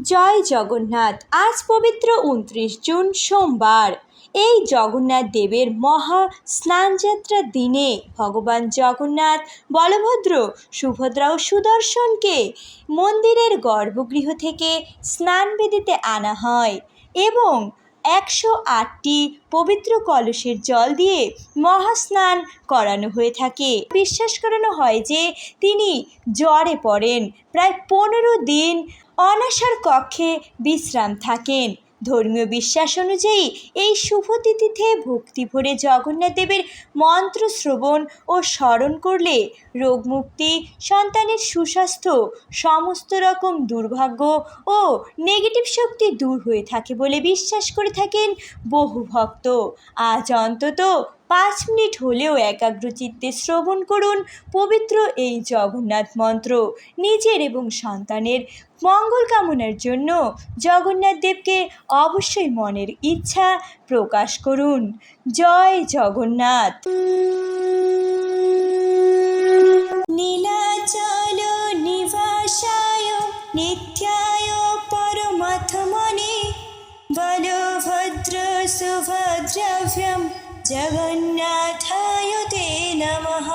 জয় জগন্নাথ। আজ পবিত্র ২৯ জুন সোমবার। এই জগন্নাথ দেবের মহা স্নানযাত্রার দিনে ভগবান জগন্নাথ, বলভদ্র, সুভদ্রা ও সুদর্শনকে মন্দিরের গর্ভগৃহ থেকে স্নানবেদিতে আনা হয় এবং ১০৮টি পবিত্র কলসের জল দিয়ে মহাস্নান করানো হয়ে থাকে। বিশ্বাস করানো হয় যে তিনি জ্বরে পড়েন, প্রায় ১৫ দিন অনাসার কক্ষে বিশ্রাম থাকেন। ধর্মীয় বিশ্বাস অনুযায়ী এই শুভ তিথিতে ভক্তি ভরে জগন্নাথ দেবের মন্ত্র শ্রবণ ও স্মরণ করলে রোগমুক্তি, সন্তানের সুস্বাস্থ্য, সমস্ত রকম দুর্ভাগ্য ও নেগেটিভ শক্তি দূর হয়ে থাকে বলে বিশ্বাস করে থাকেন বহু ভক্ত। আজ অন্তত ৫ মিনিট হলেও একাগ্রচিত্তে শ্রবণ করুন পবিত্র এই জগন্নাথ মন্ত্র। নিজের এবং সন্তানের মঙ্গল কামনার জন্য জগন্নাথ দেবকে অবশ্যই মনের ইচ্ছা প্রকাশ করুন। জয় জগন্নাথ। নীলাচল নিবাসায় নিত্যায় পরমাত্মনে বলভদ্র সুভদ্রাভ্যাম জগন্নাথায় তে নমঃ।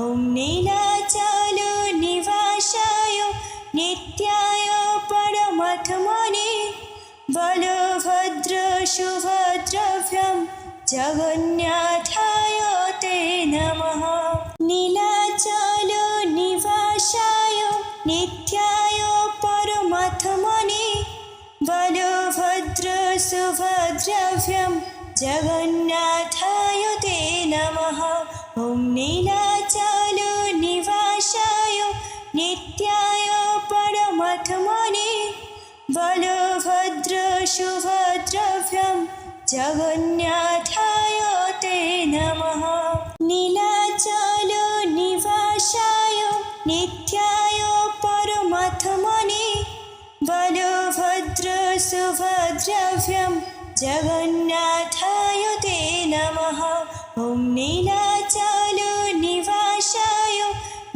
ওম নীলাচল নিবাসায় নিত্যায় পরমাত্মনে বলভদ্র সুভদ্রাভ্যাম জগন্নাথায় তে নমঃ। নীলাচল নিবাসায় নিত্যায় পরমাত্মনে বলভদ্র সুভদ্রাভ্যাম জগন্নাথায় তে নমঃ। ওম নীলাচল নিবাসায় নিত্যায় পরমাত্মনে বলভদ্র সুভদ্রাভ্যাম জগন্নাথায় তে নমঃ। নীলাচল নিবাসায় নিত্যায় পরমাত্মনে বলভদ্র সুভদ্রাভ্যাম জগন্নাথায় তে নমঃ। ওম নীলাচল নিবাসায়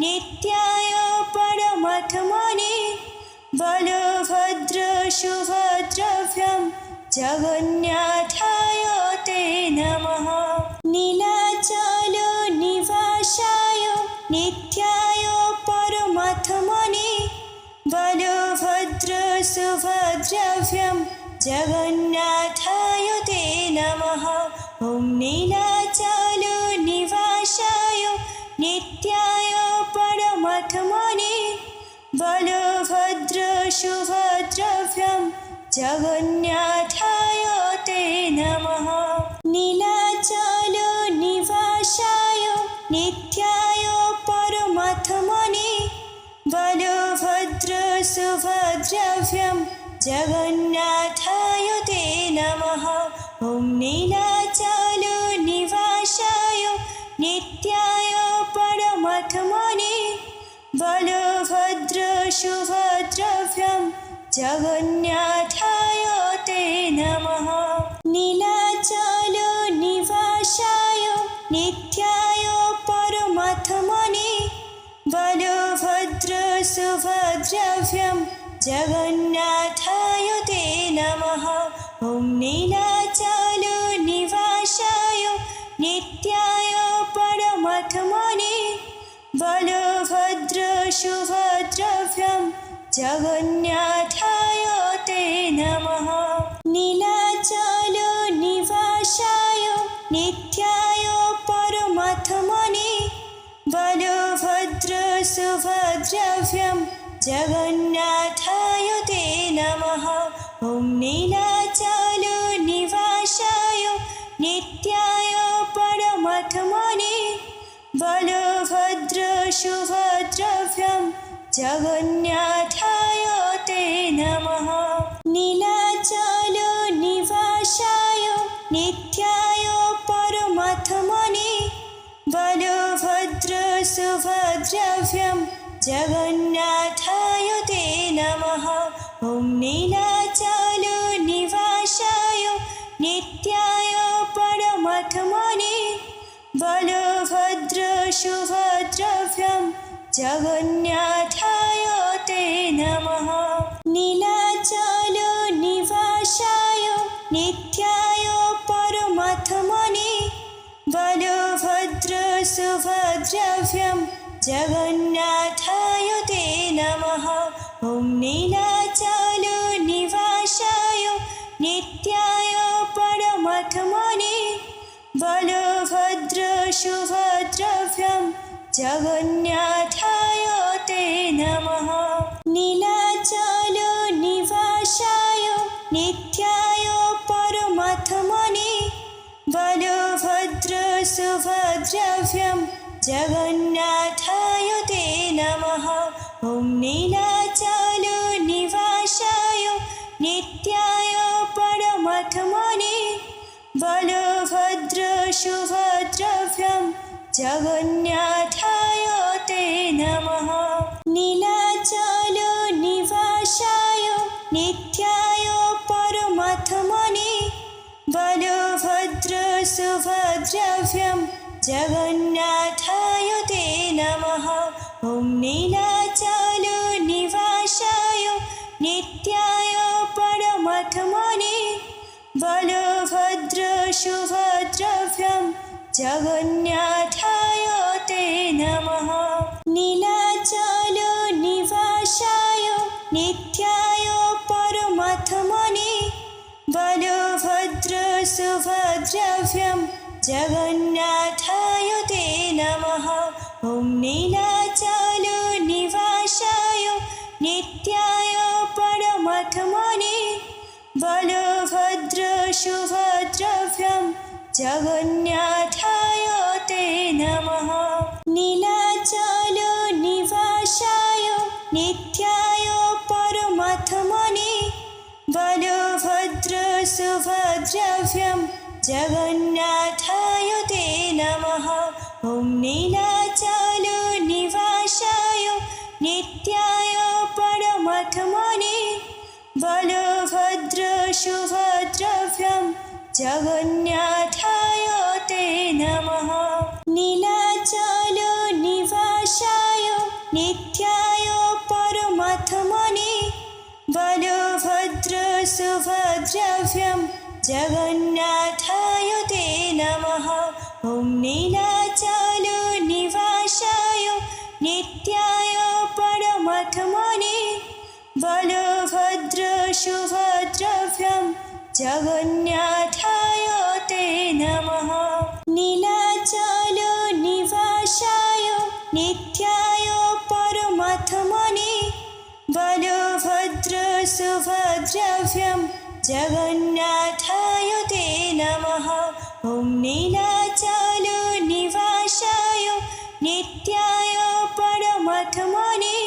নিত্যায় পরমাত্মনে বলভদ্র সুভদ্রাভ্যাম জগন্নাথায় তে নমঃ। নীলাচল নিবাসায় নিত্যায় পরমাত্মনে বলভদ্র সুভদ্রাভ্যাম জগন্নাথায় তে নমঃ। ওম নীলাচল নিবাসায় নিত্যায় পরমাত্মনে বলভদ্র সুভদ্রাভ্যাম জগন্নাথায় তে নমঃ। নীলাচল নিবাসায় নিত্যায় পরমাত্মনে বলভদ্র সুভদ্রাভ্যাম জগন্নাথায় তে নমঃ। ওম নীলাচল নিবাসায় নিত্যায় পরমাত্মনে বলভদ্র সুভদ্রাভ্যাম জগন্নাথায় তে নমঃ। নীলাচল নিবাসায় নিত্যায় পরমাত্মনে বলভদ্র সুভদ্রাভ্যাম জগন্নাথায় তে নমঃ। ওম নীলাচল নিবাসায় নিত্যায় পরমাত্মনে বলভদ্র সুভদ্রাভ্যাম জগন্নাথায় তে নমঃ। নীলাচল নিবাসায় নিত্যায় পরমাত্মনে বলভদ্র সুভদ্রাভ্যাম জগন্নাথায় তে নমঃ। ওম নীলাচল নিবাসায় নিত্যায় পরমাত্মনে বলভদ্র সুভদ্রাভ্যাম জগন্নাথায় তে নমঃ। নীলাচল নিবাসায় নিত্যায় পরমাত্মনে বলভদ্র সুভদ্রাভ্যাম জগন্নাথায় তে নমঃ। ওম নীলাচল নিবাসায় নিত্যায় পরমাত্মনে বলভদ্র সুভদ্রাভ্যাম জগন্নাথায় তে নমঃ। নীলাচল जगन्नाथाय ते नमः। ॐ नीलाचलनिवासाय नित्याय परमात्मने बलभद्रसुभद्राभ्यां जगन्नाथाय ते नमः। नीलाचलनिवासाय नित्याय परमात्मने बलभद्रसुभद्राभ्यां जगन्नाथाय ते नमः। ॐ नीलाचलनिवासाय नित्याय परमात्मने बलभद्रसुभद्राभ्यां जगन्नाथाय ते नमः। नीलाचलनिवासाय नित्याय परमात्मने बलभद्रसुभद्राभ्यां जगन्नाथाय ते नमः। ॐ नीलाचलनिवासाय नित्याय परमात्मने बलभद्रसुभद्राभ्यां जगन्नाथाय ते नमः। नीलाचलनिवासाय नित्याय परमात्मने बलभद्रसुभद्राभ्यां जगन्नाथाय ते नमः। ॐ नीलाचलनिवासाय नित्याय परमात्मने बलभद्रसुभद्राभ्यां जगन्नाथाय ते नमः। नीलाचलनिवासाय नित्याय परमात्मने बलभद्रसुभद्राभ्यां जगन्नाथाय ते नमः। ॐ नीलाचलनिवासाय नित्याय परमात्मने बलभद्रसुभद्राभ्यां जगन्नाथाय ते नमः। नीलाचलनिवासाय नित्याय परमात्मने बलभद्रसुभद्राभ्यां जगन्नाथाय ते नमः। ॐ नीलाचलनिवासाय नित्याय परमात्मने बलभद्रसुभद्राभ्यां जगन्नाथाय ते नमः। नीलाचलनिवासाय नित्याय परमात्मने बलभद्रसुभद्राभ्यां जगन्नाथाय ते नमः। ॐ नीलाचलनिवासाय नित्याय परमात्मने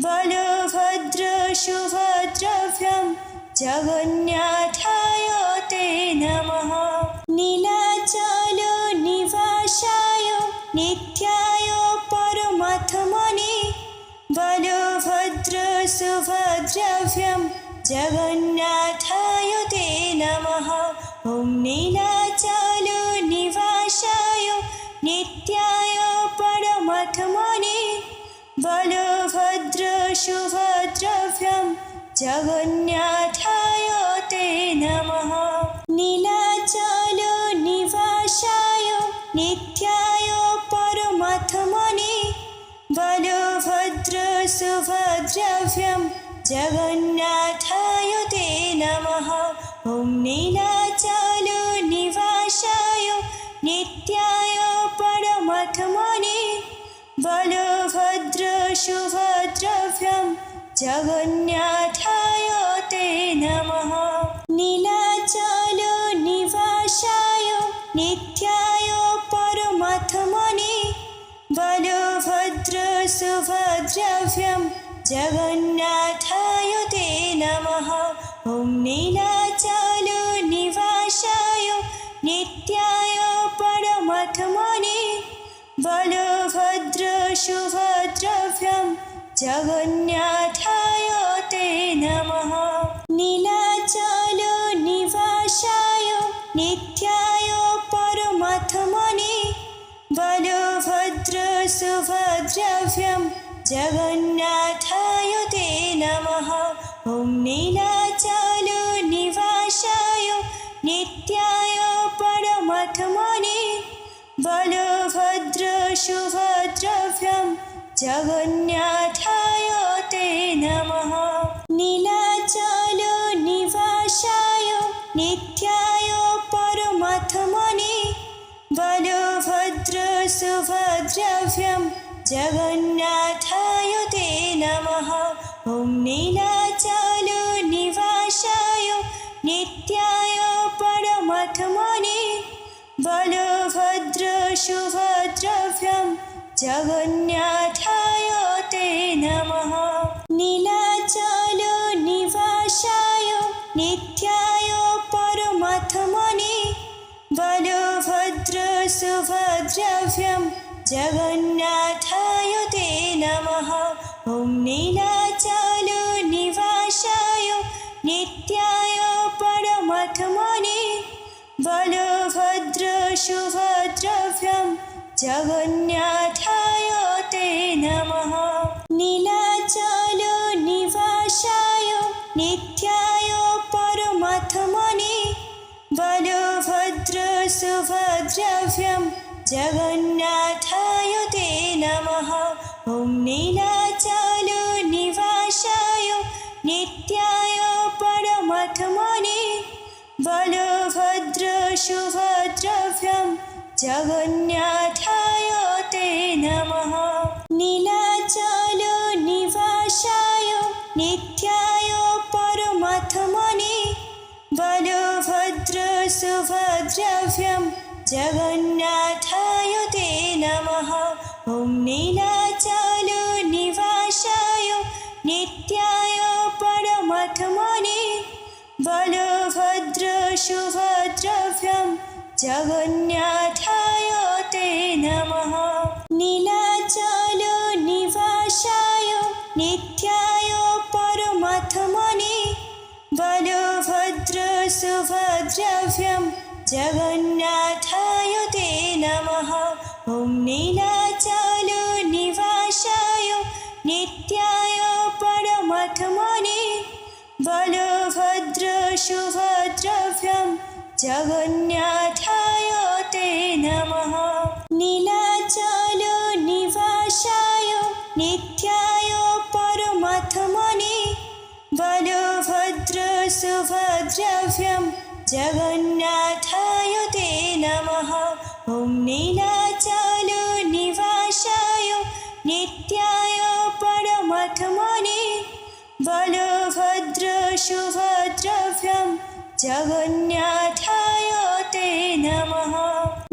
बलभद्रसुभद्राभ्यां जगन्नाथाय ते नमः। नीलाचलनिवासाय नित्याय परमात्मने बलभद्रसुभद्राभ्यां जगन्नाथाय ते नमः। ॐ नीलाचलनिवासाय नित्याय परमात्मने बलभद्रसुभद्राभ्यां जगन्नाथाय ते नमः। नीलाचलनिवासाय नित्याय परमात्मने बलभद्रसुभद्राभ्यां जगन्नाथाय ते नमः। ॐ नीलाचलनिवासाय नित्याय परमात्मने बलभद्रसुभद्राभ्यां जगन्नाथाय ते नमः। नीलाचलनिवासाय नित्याय परमात्मने बलभद्रसुभद्राभ्यां जगन्नाथाय ते नमः। ॐ नीलाचलनिवासाय नित्याय परमात्मने बलभद्रसुभद्राभ्यां जगन्नाथाय ते नमः। नीलाचलनिवासाय नित्याय परमात्मने बलभद्रसुभद्राभ्यां जगन्नाथाय ते नमः। ॐ नीलाचलनिवासाय नित्याय परमात्मने बलभद्रसुभद्राभ्यां नीलाचल निवासाय नित्याय परमात्मने बलभद्र सुभद्राभ्यां जगन्नाथाय ते नमः। ॐ नीलाचल निवासाय नित्याय परमात्मने बलभद्र सुभद्राभ्यां जगन्नाथाय ते नमः। नीलाचल निवासाय नित्याय परमात्मने बलभद्र सुभद्राभ्यां जगन्नाथाय ते नमः। ॐ नीलाचल निवासाय नित्याय परमात्मने बलभद्र सुभद्राभ्यां जगन्नाथाय ते नमः। नीलाचल निवासाय नित्याय परमात्मने बलभद्र सुभद्राभ्यां जगन्नाथाय ते नमः। ॐ नीलाचल निवासाय नित्याय परमात्मने बलभद्र सुभद्राभ्यां जगन्नाथाय ते नमः। नीलाचल निवासाय नित्याय परमात्मने बलभद्र सुभद्राभ्यां जगन्नाथाय ते नमः। ॐ नीलाचल निवासाय नित्याय परमात्मने बलभद्र सुभद्राभ्यां जगन्नाथाय ते नमः। नीलाचल निवासाय नित्याय परमात्मने बलभद्र सुभद्राभ्यां जगन्नाथाय ते नमः। ॐ नीलाचल निवासाय नित्याय परमात्मने बलभद्र सुभद्राभ्यां जगन्नाथाय ते नमः। नीलाचल निवासाय नित्याय परमात्मने बलभद्र सुभद्राभ्यां जगन्नाथाय ते नमः। ॐ नीलाचल निवासाय नित्याय परमात्मने बलभद्र सुभद्राभ्यां जगन्नाथाय ते नमः।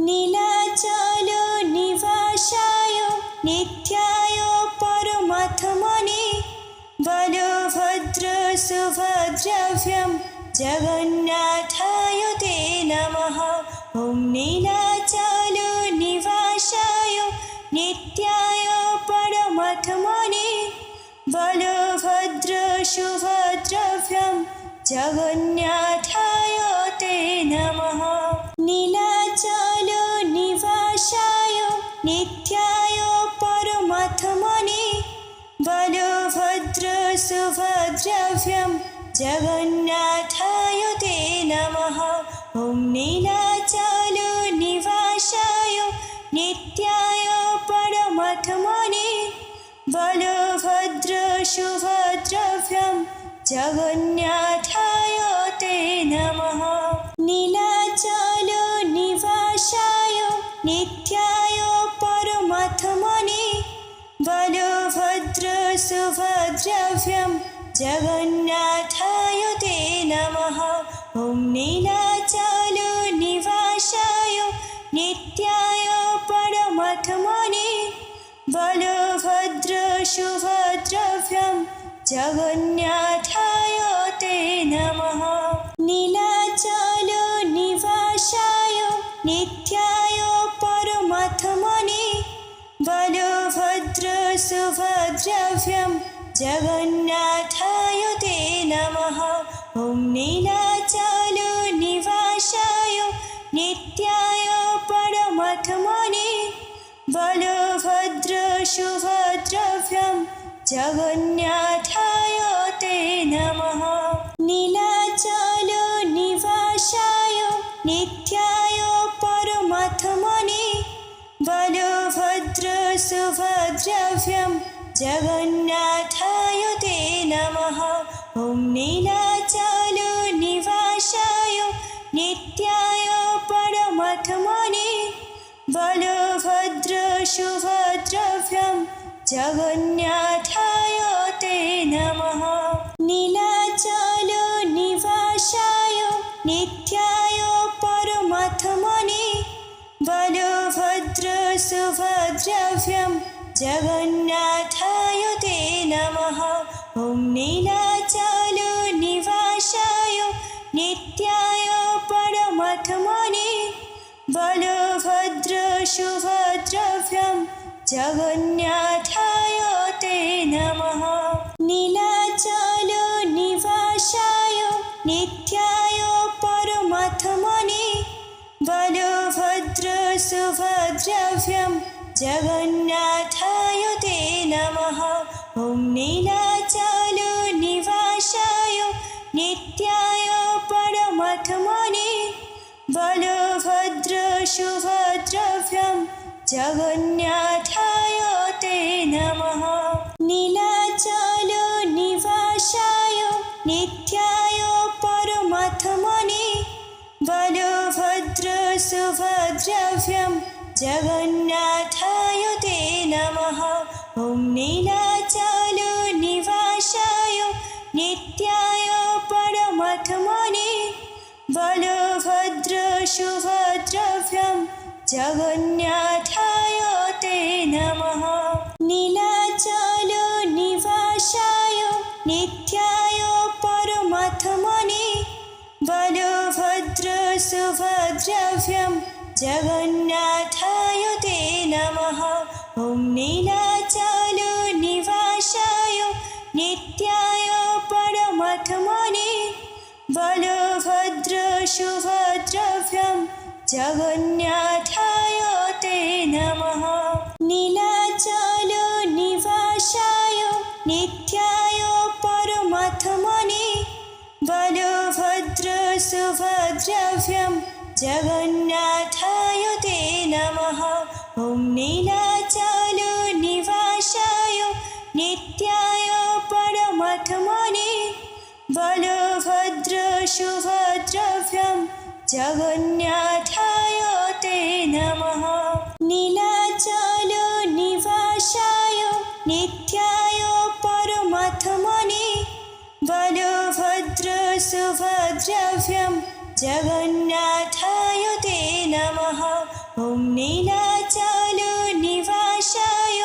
नीलाचल निवासाय नित्याय परमात्मने बलभद्र सुभद्राभ्यां जगन्नाथाय ते नमः। ॐ नीलाचल निवासाय नित्याय परमात्मने बलभद्र सुभद्राभ्यां जगन्नाथाय ते नमः। नीलाचल निवासाय नित्याय परमात्मने बलभद्र सुभद्राभ्यां जगन्नाथाय ते नमः। ॐ नीलाचल निवासाय नित्याय परमात्मने बलभद्र सुभद्राभ्यां जगन्नाथाय ते नमः। नीलाचल निवासाय नित्याय परमात्मने बलभद्र सुभद्राभ्यां जगन्नाथाय ते नमः। ॐ नीलाचल निवासाय नित्याय परमात्मने बलभद्र सुभद्राभ्यां जगन्नाथाय ते नमः। नीलाचल निवासाय नित्याय परमात्मने बलभद्र सुभद्राभ्यां जगन्नाथाय ते नमः। ॐ नीलाचल निवासाय नित्याय परमात्मने बलभद्र सुभद्राभ्यां जगन्नाथाय ते नमः। नीलाचल निवासाय नित्याय परमात्मने बलभद्र सुभद्राभ्यां जगन्नाथाय ते नमः। ॐ नीलाचलनिवासाय नित्याय परमात्मने बलभद्रसुभद्राभ्यां जगन्नाथाय ते नमः। नीलाचलनिवासाय नित्याय परमात्मने बलभद्रसुभद्राभ्यां जगन्नाथाय ते नमः। ॐ नीलाचलनिवासाय नित्याय परमात्मने बलभद्रसुभद्राभ्यां जगन्नाथाय ते नमः। नीलाचलनिवासाय नित्याय परमात्मने बलभद्रसुभद्राभ्यां जगन्नाथाय ते नमः। ॐ नीलाचलनिवासाय नित्याय परमात्मने बलभद्रसुभद्राभ्यां जगन्नाथाय ते नमः। नीलाचलनिवासाय नित्याय परमात्मने बलभद्रसुभद्राभ्यां जगन्नाथाय ते नमः। ॐ नीलाचलनिवासाय नित्याय परमात्मने बलभद्रसुभद्राभ्यां जगन्नाथाय ते नमः। नीलाचलनिवासाय नित्याय परमात्मने बलभद्रसुभद्राभ्यां जगन्नाथाय ते नमः। ॐ नीलाचलनिवासाय नित्याय परमात्मने बलभद्रसुभद्राभ्यां जगन्नाथाय ते नमः। नीलाचलनिवासाय नित्याय परमात्मने बलभद्रसुभद्राभ्यां जगन्नाथाय ते नमः। ॐ नीलाचलनिवासाय नित्याय परमात्मने बलभद्रसुभद्राभ्यां जगन्नाथाय ते नमः। नीलाचलनिवासाय नित्याय परमात्मने बलभद्रसुभद्राभ्यां जगन्नाथाय ते नमः। ॐ नीलाचलनिवासाय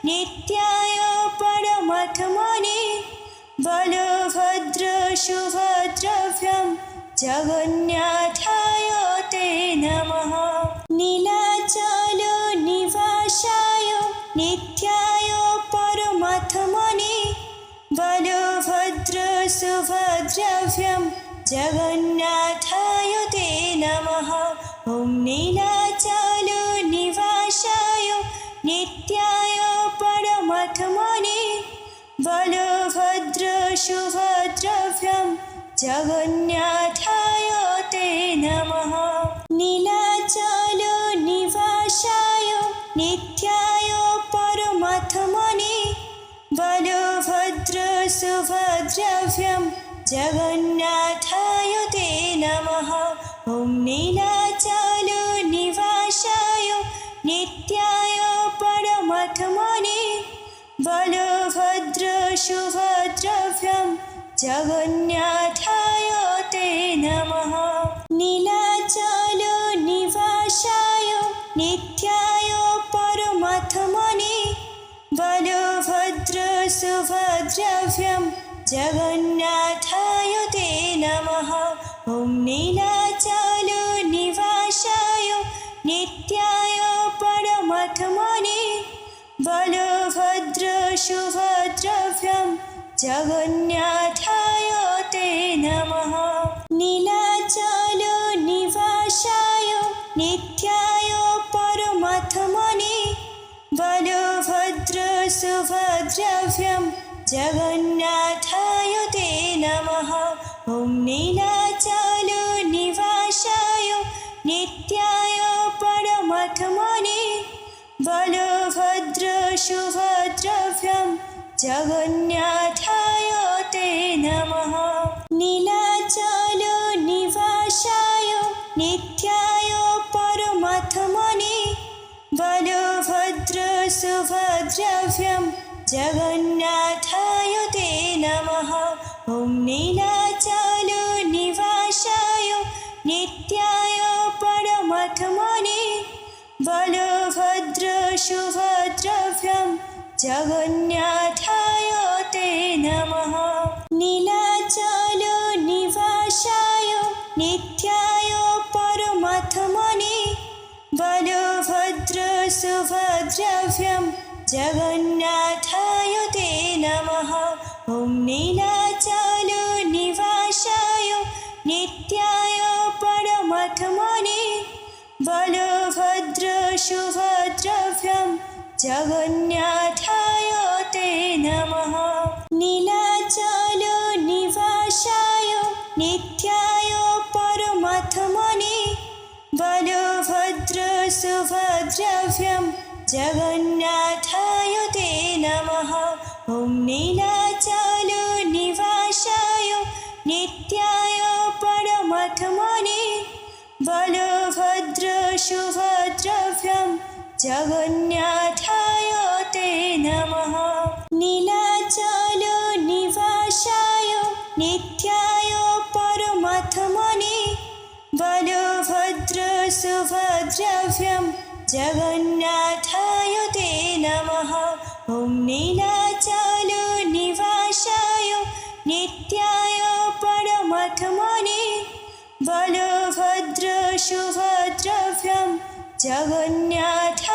नित्याय परमात्मने बलभद्रसुभद्राभ्यां जगन्नाथाय ते नमः। नीलाचलनिवासाय नित्याय परमात्मने बलभद्रसुभद्राभ्यां जगन्नाथाय ते नमः। ॐ नीलाचलनिवासाय नित्याय परमात्मने बलभद्रसुभद्राभ्यां जगन्नाथाय ते नमः। नीलाचलनिवासाय नित्याय परमात्मने बलभद्रसुभद्राभ्यां जगन्नाथाय ते नमः। ॐ नीलाचलनिवासाय नित्याय परमात्मने बलभद्रसुभद्राभ्यां जगन्नाथाय ते नमः। नीलाचलनिवासाय नित्याय परमात्मने बलभद्रसुभद्राभ्यां जगन्नाथाय ते नमः। ॐ नीलाचलनिवासाय नित्याय परमात्मने बलभद्रसुभद्राभ्यां जगन्नाथाय ते नमः। नीलाचलनिवासाय नित्याय परमात्मने बलभद्रसुभद्राभ्यां जगन्नाथाय ते नमः। ॐ नीलाचलनिवासाय नित्याय परमात्मने बलभद्रसुभद्राभ्यां जगन्नाथाय ते नमः। নীলাচল নিবাসায় নিত্যায় পরমাত্মনে বলভদ্র সুভদ্রাভ্যাম জগন্নাথায় তে নমঃ। ওম নীলাচল নিবাসায় নিত্যায় পরমাত্মনে বলভদ্র সুভদ্রাভ্যাম জগন্নাথায় তে নমঃ। নীলাচল নিবাসায় নিত্যায় পরমাত্মনে বলভদ্র সুভদ্রাভ্যাম জগন্নাথায় তে নমঃ। ওম নীলাচল নিবাসায় নিত্যায় পরমাত্মনে বলভদ্র সুভদ্রাভ্যাম জগন্নাথায় তে নমঃ। নীলাচল নিবাসায় নিত্যায় পরমাত্মনে বলভদ্র সুভদ্রাভ্যাম জগন্নাথায় তে নমঃ। ওম নীলাচল নিবাসায় নিত্যায় পরমাত্মনে বলভদ্র সুভদ্রাভ্যাম জগন্নাথায় তে নমঃ। নীলাচল নিবাসায় নিত্যায় পরমাত্মনে বলভদ্র সুভদ্রাভ্যাম জগন্নাথায় তে নমঃ। ওম নীলাচল নিবাসায় নিত্যায় পরমাত্মনে বলভদ্র সুভদ্রাভ্যাম জগন্নাথায়